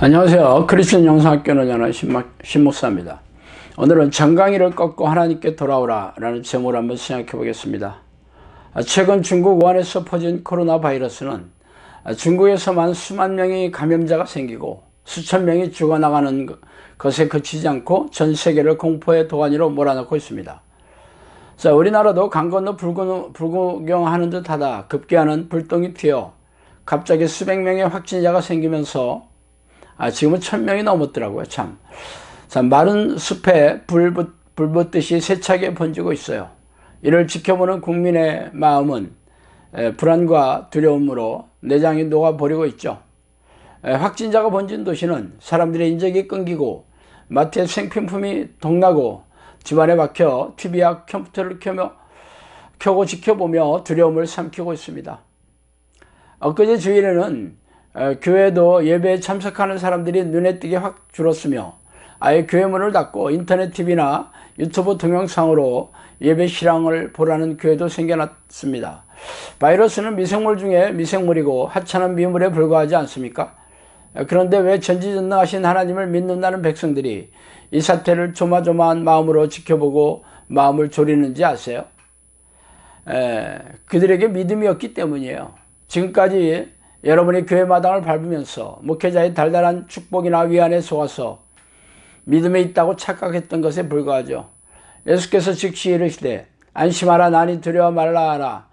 안녕하세요. 크리스천 영상학교를 여는 신목사입니다. 오늘은 정강이를 꺾고 하나님께 돌아오라 라는 제목을 한번 생각해 보겠습니다. 최근 중국 우한에서 퍼진 코로나 바이러스는 중국에서만 수만 명의 감염자가 생기고 수천 명이 죽어나가는 것에 그치지 않고 전 세계를 공포의 도가니로 몰아넣고 있습니다. 자, 우리나라도 강 건너 불구경하는 듯하다 급기야는 불똥이 튀어 갑자기 수백 명의 확진자가 생기면서 지금은 1000명이 넘었더라고요. 참 마른 숲에 불 붙듯이 세차게 번지고 있어요. 이를 지켜보는 국민의 마음은 불안과 두려움으로 내장이 녹아버리고 있죠. 확진자가 번진 도시는 사람들의 인적이 끊기고 마트에 생필품이 동나고 집안에 박혀 TV와 컴퓨터를 켜고 지켜보며 두려움을 삼키고 있습니다. 엊그제 주일에는 교회도 예배에 참석하는 사람들이 눈에 띄게 확 줄었으며 아예 교회 문을 닫고 인터넷 TV나 유튜브 동영상으로 예배 실황을 보라는 교회도 생겨났습니다. 바이러스는 미생물 중에 미생물이고 하찮은 미물에 불과하지 않습니까? 그런데 왜 전지전능하신 하나님을 믿는다는 백성들이 이 사태를 조마조마한 마음으로 지켜보고 마음을 졸이는지 아세요? 그들에게 믿음이 없기 때문이에요. 지금까지 여러분이 교회 마당을 밟으면서 목회자의 달달한 축복이나 위안에 속아서 믿음에 있다고 착각했던 것에 불과하죠. 예수께서 즉시 이르시되 안심하라 나니 두려워 말라 하라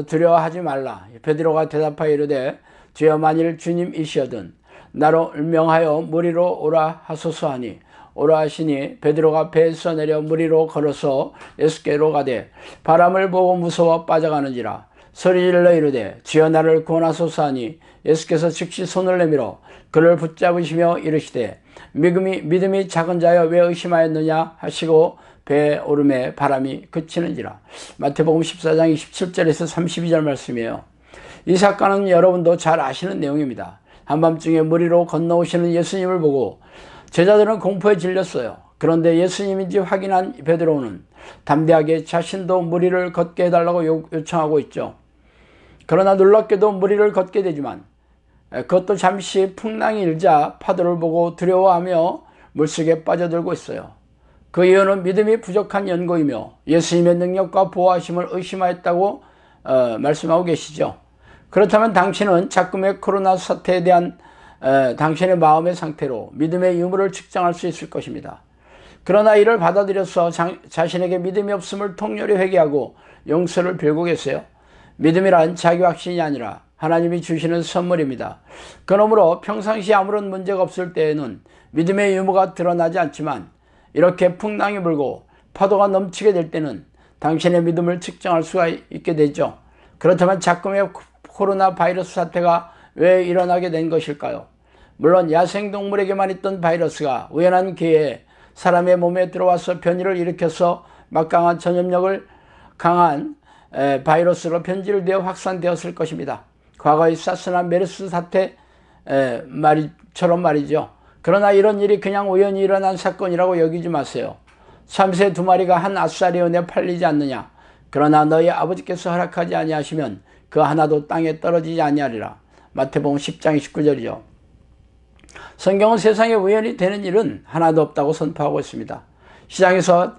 두려워하지 말라. 베드로가 대답하여 이르되 주여 만일 주님이시거든 나로 명하여 물 위로 오라 하소서 하니 오라 하시니 베드로가 배에서 내려 물 위로 걸어서 예수께로 가되 바람을 보고 무서워 빠져가는지라 소리질러 이르되 주여 나를 구원하소서 하니 예수께서 즉시 손을 내밀어 그를 붙잡으시며 이르시되 믿음이 작은 자여 왜 의심하였느냐 하시고 배에 오름에 바람이 그치는지라. 마태복음 14장 27절에서 32절 말씀이에요. 이 사건은 여러분도 잘 아시는 내용입니다. 한밤중에 물 위로 건너오시는 예수님을 보고 제자들은 공포에 질렸어요. 그런데 예수님인지 확인한 베드로는 담대하게 자신도 물 위를 걷게 해달라고 요청하고 있죠. 그러나 놀랍게도 물 위를 걷게 되지만 그것도 잠시 풍랑이 일자 파도를 보고 두려워하며 물속에 빠져들고 있어요. 그 이유는 믿음이 부족한 연고이며 예수님의 능력과 보호하심을 의심하였다고 말씀하고 계시죠. 그렇다면 당신은 작금의 코로나 사태에 대한 당신의 마음의 상태로 믿음의 유무를 측정할 수 있을 것입니다. 그러나 이를 받아들여서 자신에게 믿음이 없음을 통렬히 회개하고 용서를 빌고 계세요. 믿음이란 자기 확신이 아니라 하나님이 주시는 선물입니다. 그러므로 평상시 아무런 문제가 없을 때에는 믿음의 유무가 드러나지 않지만 이렇게 풍랑이 불고 파도가 넘치게 될 때는 당신의 믿음을 측정할 수가 있게 되죠. 그렇다면 작금의 코로나 바이러스 사태가 왜 일어나게 된 것일까요? 물론 야생동물에게만 있던 바이러스가 우연한 기회에 사람의 몸에 들어와서 변이를 일으켜서 막강한 전염력을 강한 바이러스로 변질되어 확산되었을 것입니다. 과거의 사스나 메르스 사태처럼 말이죠. 그러나 이런 일이 그냥 우연히 일어난 사건이라고 여기지 마세요. 참새 2마리가 한 아싸리온에 팔리지 않느냐. 그러나 너희 아버지께서 허락하지 아니하시면 그 하나도 땅에 떨어지지 아니하리라. 마태복음 10장 29절이죠. 성경은 세상에 우연히 되는 일은 하나도 없다고 선포하고 있습니다. 시장에서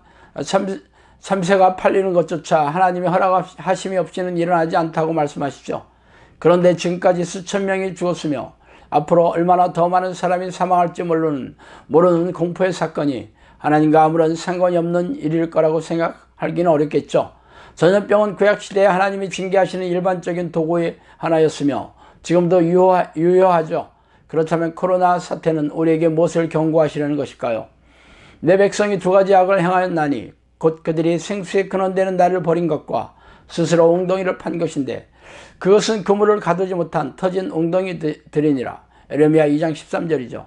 참새가 팔리는 것조차 하나님의 허락하심이 없이는 일어나지 않다고 말씀하시죠. 그런데 지금까지 수천 명이 죽었으며 앞으로 얼마나 더 많은 사람이 사망할지 모르는 공포의 사건이 하나님과 아무런 상관이 없는 일일 거라고 생각하기는 어렵겠죠. 전염병은 구약시대에 하나님이 징계하시는 일반적인 도구의 하나였으며 지금도 유효하죠. 그렇다면 코로나 사태는 우리에게 무엇을 경고하시려는 것일까요? 내 백성이 2가지 악을 행하였나니 곧 그들이 생수의 근원되는 나를 버린 것과 스스로 웅덩이를 판 것인데 그것은 그물을 가두지 못한 터진 웅덩이들이니라. 에레미야 2장 13절이죠.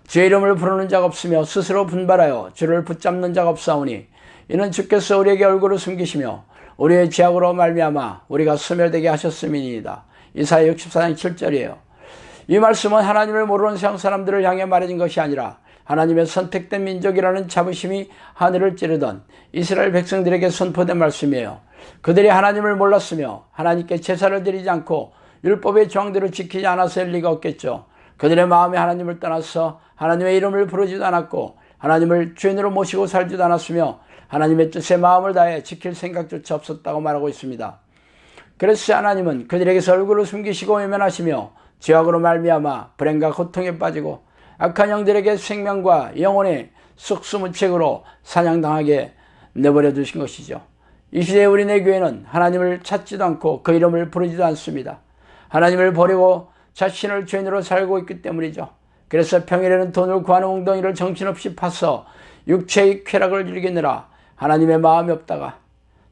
주의 이름을 부르는 자가 없으며 스스로 분발하여 주를 붙잡는 자가 없사오니 이는 주께서 우리에게 얼굴을 숨기시며 우리의 죄악으로 말미암아 우리가 소멸되게 하셨음이니이다. 이사야 64장 7절이에요. 이 말씀은 하나님을 모르는 세상 사람들을 향해 말해진 것이 아니라 하나님의 선택된 민족이라는 자부심이 하늘을 찌르던 이스라엘 백성들에게 선포된 말씀이에요. 그들이 하나님을 몰랐으며 하나님께 제사를 드리지 않고 율법의 조항대로 지키지 않아서일 리가 없겠죠. 그들의 마음이 하나님을 떠나서 하나님의 이름을 부르지도 않았고 하나님을 주인으로 모시고 살지도 않았으며 하나님의 뜻에 마음을 다해 지킬 생각조차 없었다고 말하고 있습니다. 그래서 하나님은 그들에게서 얼굴을 숨기시고 외면하시며 죄악으로 말미암아 불행과 고통에 빠지고 악한 영들에게 생명과 영혼의 속수무책으로 사냥당하게 내버려 두신 것이죠. 이 시대의 우리네 교회는 하나님을 찾지도 않고 그 이름을 부르지도 않습니다. 하나님을 버리고 자신을 죄인으로 살고 있기 때문이죠. 그래서 평일에는 돈을 구하는 웅덩이를 정신없이 파서 육체의 쾌락을 즐기느라 하나님의 마음이 없다가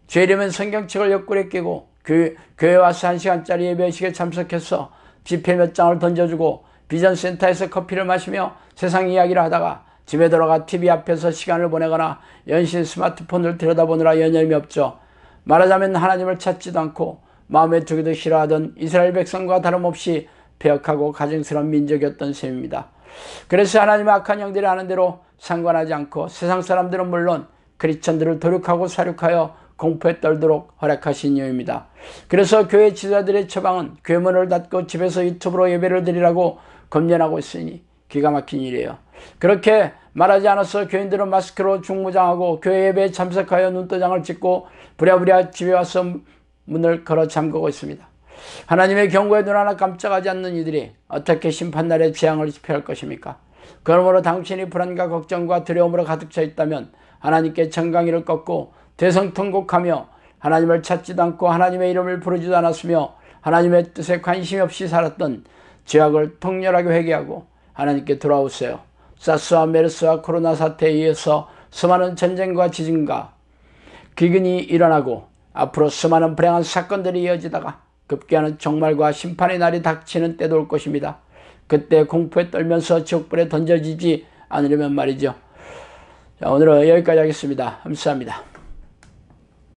죄이르면 성경책을 옆구리에 끼고 교회 와서 1시간짜리 예배식에 참석해서 지폐 몇 장을 던져주고 비전센터에서 커피를 마시며 세상 이야기를 하다가 집에 들어가 TV 앞에서 시간을 보내거나 연신 스마트폰을 들여다보느라 여념이 없죠. 말하자면 하나님을 찾지도 않고 마음에 두기도 싫어하던 이스라엘 백성과 다름없이 배역하고 가증스러운 민족이었던 셈입니다. 그래서 하나님의 악한 영들이 하는 대로 상관하지 않고 세상 사람들은 물론 크리스천들을 도륙하고 사륙하여 공포에 떨도록 허락하신 이유입니다. 그래서 교회 지도자들의 처방은 교회 문을 닫고 집에서 유튜브로 예배를 드리라고 검연하고 있으니 기가 막힌 일이에요. 그렇게 말하지 않아서 교인들은 마스크로 중무장하고 교회 예배에 참석하여 눈도장을 찍고 부랴부랴 집에 와서 문을 걸어 잠그고 있습니다. 하나님의 경고에 눈 하나 깜짝하지 않는 이들이 어떻게 심판날에 재앙을 피할 것입니까? 그러므로 당신이 불안과 걱정과 두려움으로 가득 차 있다면 하나님께 정강이를 꺾고 대성통곡하며 하나님을 찾지도 않고 하나님의 이름을 부르지도 않았으며 하나님의 뜻에 관심이 없이 살았던 죄악을 통렬하게 회개하고 하나님께 돌아오세요. 사스와 메르스와 코로나 사태에 의해서 수많은 전쟁과 지진과 기근이 일어나고 앞으로 수많은 불행한 사건들이 이어지다가 급기야는 종말과 심판의 날이 닥치는 때도 올 것입니다. 그때 공포에 떨면서 지옥불에 던져지지 않으려면 말이죠. 자, 오늘은 여기까지 하겠습니다. 감사합니다.